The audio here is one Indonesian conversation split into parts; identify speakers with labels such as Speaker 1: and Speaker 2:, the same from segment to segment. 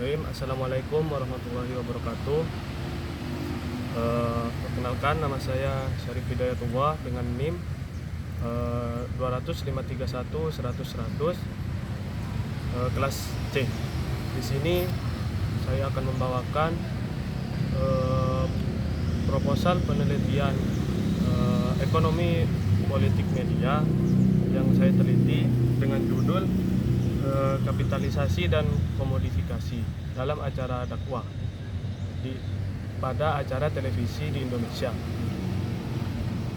Speaker 1: Bismillahirrahmanirrahim. Assalamualaikum warahmatullahi wabarakatuh. Perkenalkan, nama saya Syarif Hidayatullah dengan NIM 20531 kelas C. Di sini saya akan membawakan proposal penelitian ekonomi politik media yang saya teliti dengan judul kapitalisasi dan komodifikasi dalam acara dakwah pada acara televisi di Indonesia.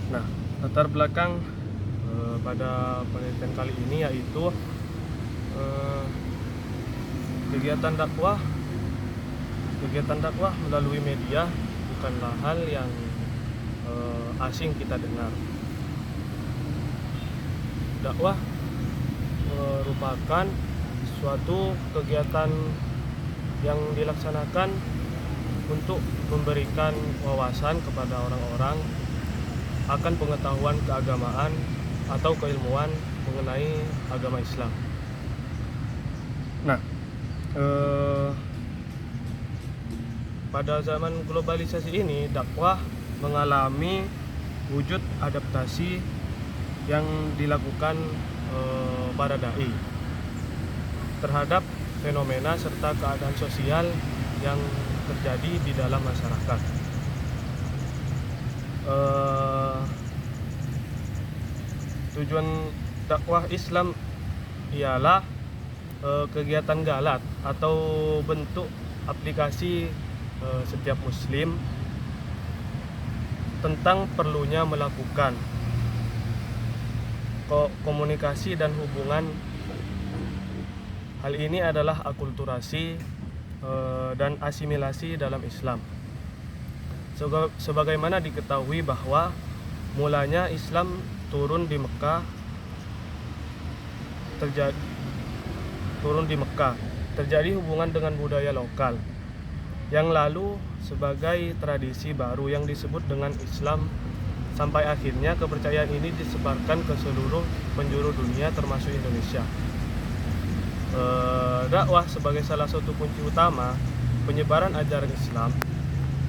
Speaker 1: Nah, latar belakang pada penelitian kali ini yaitu kegiatan dakwah melalui media bukanlah hal yang asing kita dengar. Dakwah merupakan suatu kegiatan yang dilaksanakan untuk memberikan wawasan kepada orang-orang akan pengetahuan keagamaan atau keilmuan mengenai agama Islam. Nah, pada zaman globalisasi ini, dakwah mengalami wujud adaptasi yang dilakukan para dai terhadap fenomena serta keadaan sosial yang terjadi di dalam masyarakat. Tujuan dakwah Islam ialah kegiatan galat atau bentuk aplikasi setiap muslim tentang perlunya melakukan komunikasi dan hubungan. Hal ini adalah akulturasi dan asimilasi dalam Islam. Sebagaimana diketahui bahwa mulanya Islam turun di Mekah, terjadi hubungan dengan budaya lokal yang lalu sebagai tradisi baru yang disebut dengan Islam, sampai akhirnya kepercayaan ini disebarkan ke seluruh penjuru dunia termasuk Indonesia. Dakwah sebagai salah satu kunci utama penyebaran ajaran Islam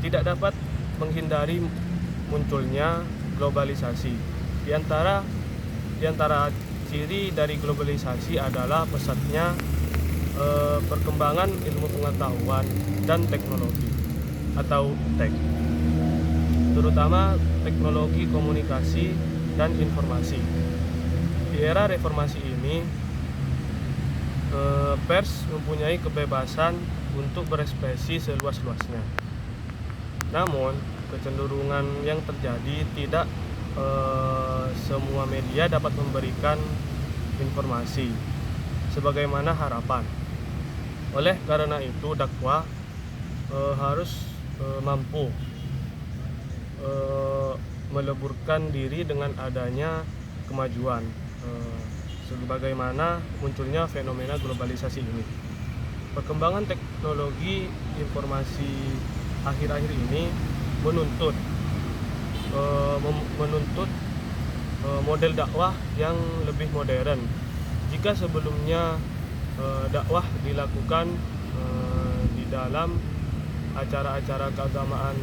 Speaker 1: tidak dapat menghindari munculnya globalisasi. Di antara ciri dari globalisasi adalah pesatnya perkembangan ilmu pengetahuan dan teknologi atau TEK, terutama teknologi komunikasi dan informasi. Di era reformasi ini, pers mempunyai kebebasan untuk berekspresi seluas-luasnya. Namun, kecenderungan yang terjadi tidak semua media dapat memberikan informasi sebagaimana harapan. Oleh karena itu, dakwah harus mampu meleburkan diri dengan adanya kemajuan sebagaimana munculnya fenomena globalisasi ini. Perkembangan teknologi informasi akhir-akhir ini menuntut model dakwah yang lebih modern. Jika sebelumnya dakwah dilakukan di dalam acara-acara keagamaan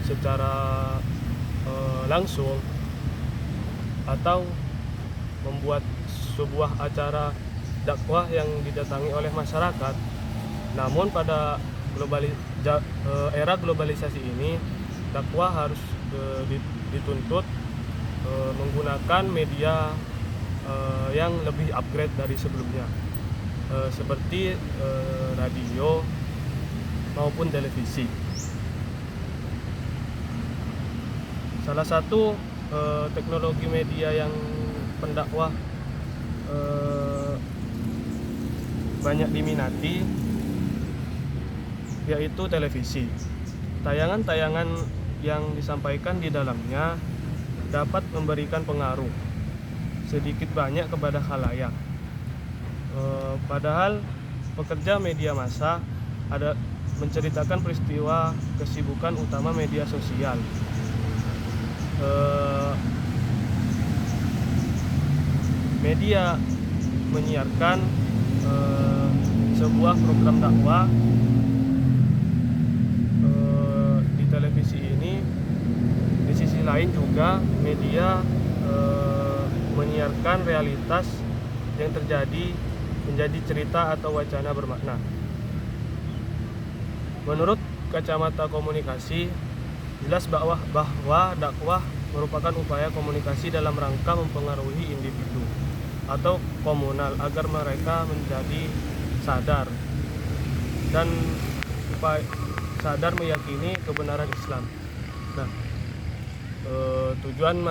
Speaker 1: secara langsung atau membuat sebuah acara dakwah yang didatangi oleh masyarakat, namun pada era globalisasi ini dakwah harus dituntut menggunakan media yang lebih upgrade dari sebelumnya, seperti radio maupun televisi. Salah satu teknologi media yang pendakwah banyak diminati yaitu televisi. Tayangan-tayangan yang disampaikan di dalamnya dapat memberikan pengaruh sedikit banyak kepada khalayak. Padahal pekerja media massa ada menceritakan peristiwa kesibukan utama media sosial. Media menyiarkan sebuah program dakwah di televisi ini, di sisi lain juga media menyiarkan realitas yang terjadi menjadi cerita atau wacana bermakna. Menurut kacamata komunikasi, jelas bahwa dakwah merupakan upaya komunikasi dalam rangka mempengaruhi individu atau komunal agar mereka menjadi sadar dan sadar meyakini kebenaran Islam. Nah, tujuan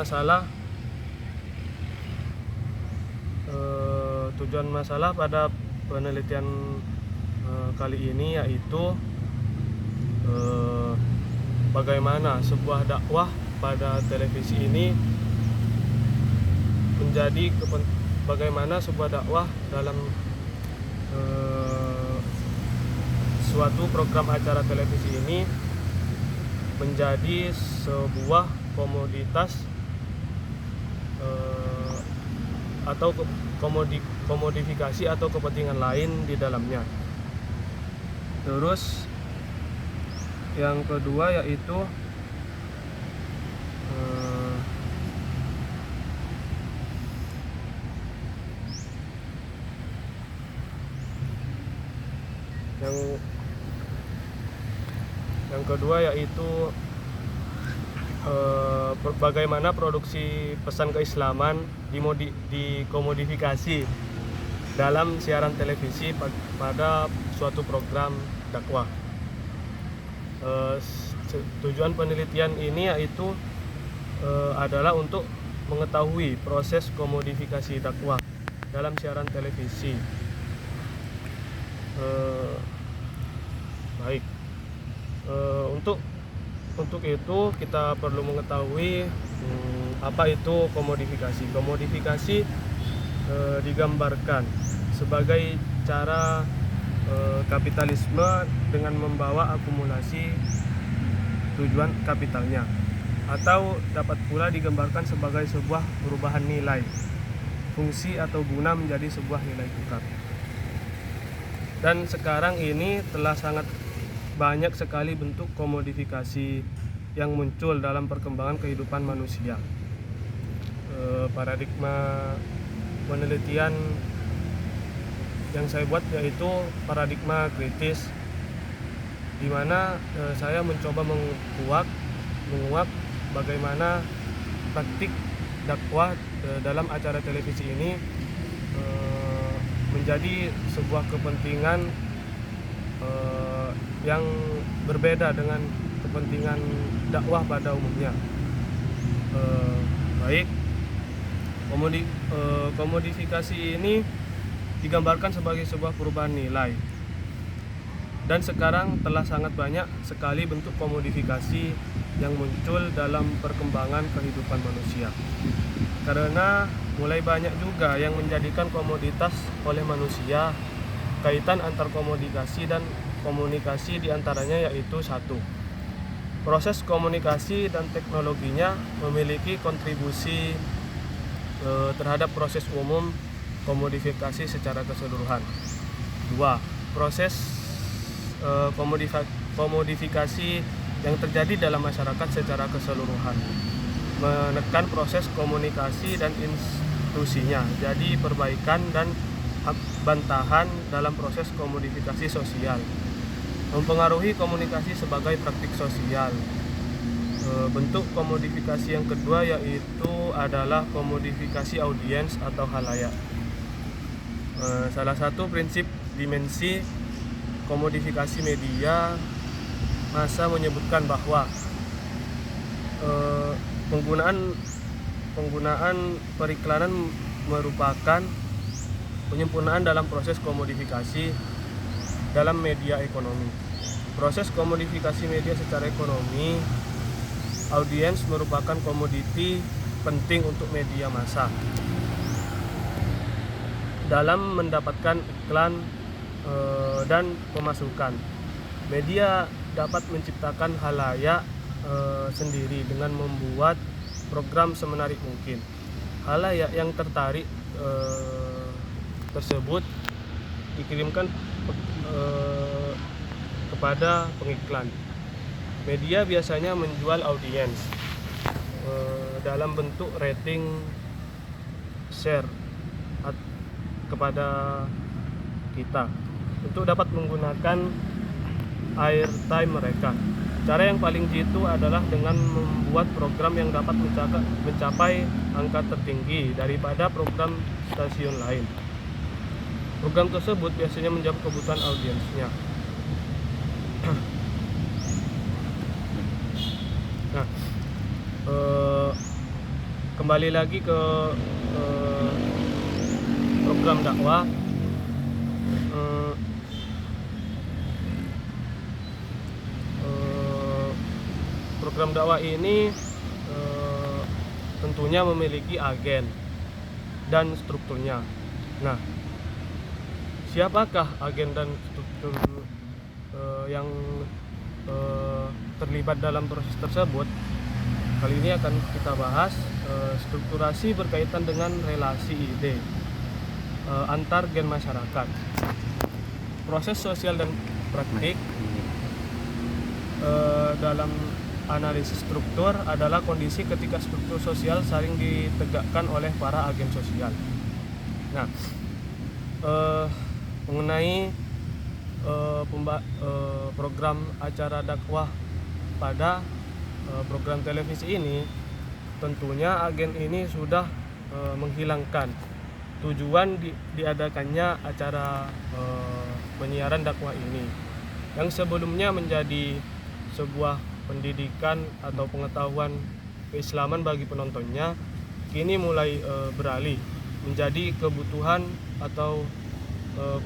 Speaker 1: masalah pada penelitian kali ini yaitu bagaimana sebuah dakwah pada televisi ini bagaimana sebuah dakwah dalam suatu program acara televisi ini menjadi sebuah komoditas atau komodifikasi atau kepentingan lain di dalamnya. Terus yang kedua yaitu bagaimana produksi pesan keislaman dikomodifikasi dalam siaran televisi pada suatu program dakwah. Tujuan penelitian ini yaitu adalah untuk mengetahui proses komodifikasi dakwah dalam siaran televisi. Baik, untuk itu kita perlu mengetahui apa itu komodifikasi. Komodifikasi digambarkan sebagai cara kapitalisme dengan membawa akumulasi tujuan kapitalnya, atau dapat pula digambarkan sebagai sebuah perubahan nilai, fungsi atau guna menjadi sebuah nilai tukar. Dan sekarang ini telah sangat banyak sekali bentuk komodifikasi yang muncul dalam perkembangan kehidupan manusia. Paradigma penelitian yang saya buat yaitu paradigma kritis, di mana saya mencoba menguak bagaimana praktik dakwah dalam acara televisi ini menjadi sebuah kepentingan yang berbeda dengan kepentingan dakwah pada umumnya. Baik, komodifikasi ini digambarkan sebagai sebuah perubahan nilai, dan sekarang telah sangat banyak sekali bentuk komodifikasi yang muncul dalam perkembangan kehidupan manusia, karena mulai banyak juga yang menjadikan komoditas oleh manusia. Kaitan antar komunikasi dan komunikasi diantaranya yaitu satu, proses komunikasi dan teknologinya memiliki kontribusi terhadap proses umum komodifikasi secara keseluruhan. Dua, proses komodifikasi yang terjadi dalam masyarakat secara keseluruhan, menekan proses komunikasi dan institusinya, jadi perbaikan dan bantahan dalam proses komodifikasi sosial, mempengaruhi komunikasi sebagai praktik sosial. Bentuk komodifikasi yang kedua yaitu adalah komodifikasi audiens atau halayak. Salah satu prinsip dimensi komodifikasi media masa menyebutkan bahwa penggunaan periklanan merupakan penyempurnaan dalam proses komodifikasi dalam media ekonomi. Proses komodifikasi media secara ekonomi, audiens merupakan komoditi penting untuk media massa dalam mendapatkan iklan dan pemasukan. Media dapat menciptakan halayak sendiri dengan membuat program semenarik mungkin. Halayak yang tertarik tersebut dikirimkan kepada pengiklan. Media biasanya menjual audiens dalam bentuk rating share kepada kita untuk dapat menggunakan airtime mereka. Cara yang paling jitu adalah dengan membuat program yang dapat mencapai angka tertinggi daripada program stasiun lain. Program tersebut biasanya menjawab kebutuhan audiensnya. Nah, kembali lagi ke program dakwah. Program dakwah ini tentunya memiliki agen dan strukturnya. Nah, siapakah agen dan struktur yang terlibat dalam proses tersebut? Kali ini akan kita bahas strukturasi berkaitan dengan relasi ide antar gen masyarakat. Proses sosial dan praktik dalam analisis struktur adalah kondisi ketika struktur sosial saling ditegakkan oleh para agen sosial. Nah, mengenai program acara dakwah pada program televisi ini, tentunya agen ini sudah menghilangkan tujuan diadakannya acara penyiaran dakwah ini, yang sebelumnya menjadi sebuah pendidikan atau pengetahuan keislaman bagi penontonnya, kini mulai beralih menjadi kebutuhan atau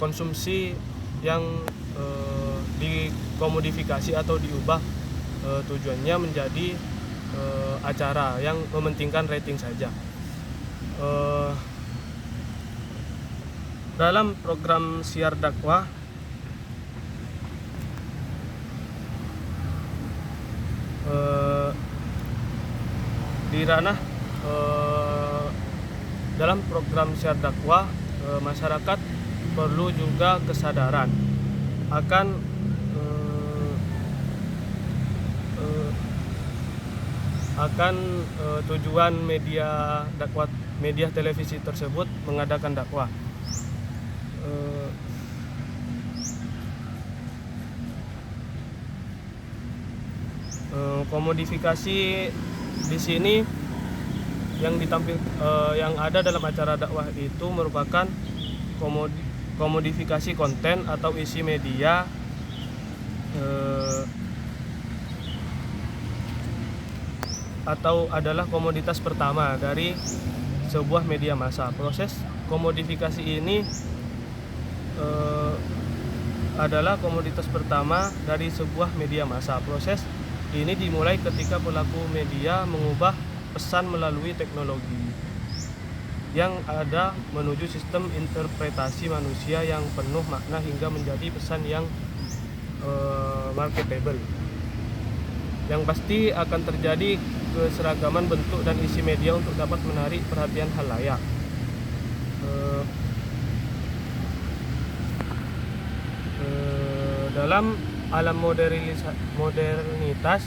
Speaker 1: konsumsi yang dikomodifikasi atau diubah tujuannya menjadi acara yang mementingkan rating saja. Dalam program siar dakwah di ranah dalam program siar dakwah masyarakat perlu juga kesadaran akan tujuan media dakwah, media televisi tersebut mengadakan dakwah. Komodifikasi di sini yang yang ada dalam acara dakwah itu merupakan komodifikasi konten atau isi media atau adalah komoditas pertama dari sebuah media massa. Proses komodifikasi ini adalah komoditas pertama dari sebuah media massa. Proses ini dimulai ketika pelaku media mengubah pesan melalui teknologi yang ada menuju sistem interpretasi manusia yang penuh makna hingga menjadi pesan yang marketable. Yang pasti akan terjadi keseragaman bentuk dan isi media untuk dapat menarik perhatian khalayak. Dalam alam modernitas,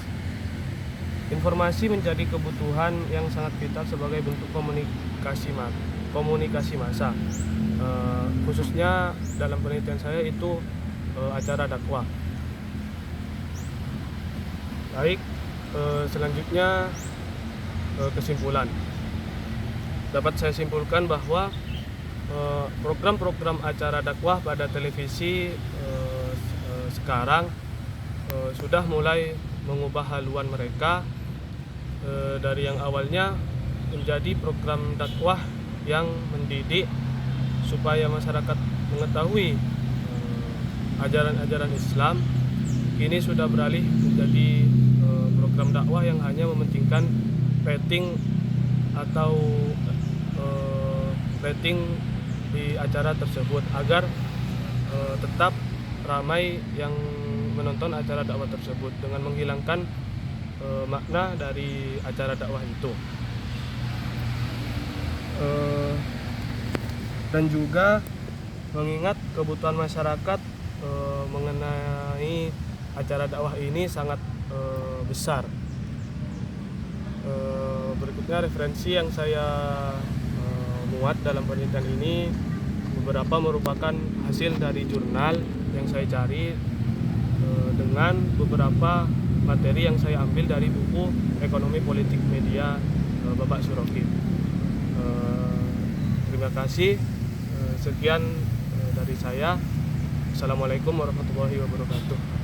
Speaker 1: informasi menjadi kebutuhan yang sangat vital sebagai bentuk komunikasi massa. Khususnya dalam penelitian saya itu acara dakwah. Baik, selanjutnya kesimpulan. Dapat saya simpulkan bahwa program-program acara dakwah pada televisi sekarang sudah mulai mengubah haluan mereka dari yang awalnya menjadi program dakwah yang mendidik supaya masyarakat mengetahui ajaran-ajaran Islam, kini sudah beralih menjadi program dakwah yang hanya mementingkan rating atau rating di acara tersebut agar tetap ramai yang menonton acara dakwah tersebut dengan menghilangkan makna dari acara dakwah itu. Dan juga mengingat kebutuhan masyarakat mengenai acara dakwah ini sangat besar. Berikutnya referensi yang saya muat dalam penelitian ini beberapa merupakan hasil dari jurnal yang saya cari dengan beberapa materi yang saya ambil dari buku Ekonomi Politik Media Bapak Surokim. Terima kasih. Sekian dari saya. Assalamualaikum warahmatullahi wabarakatuh.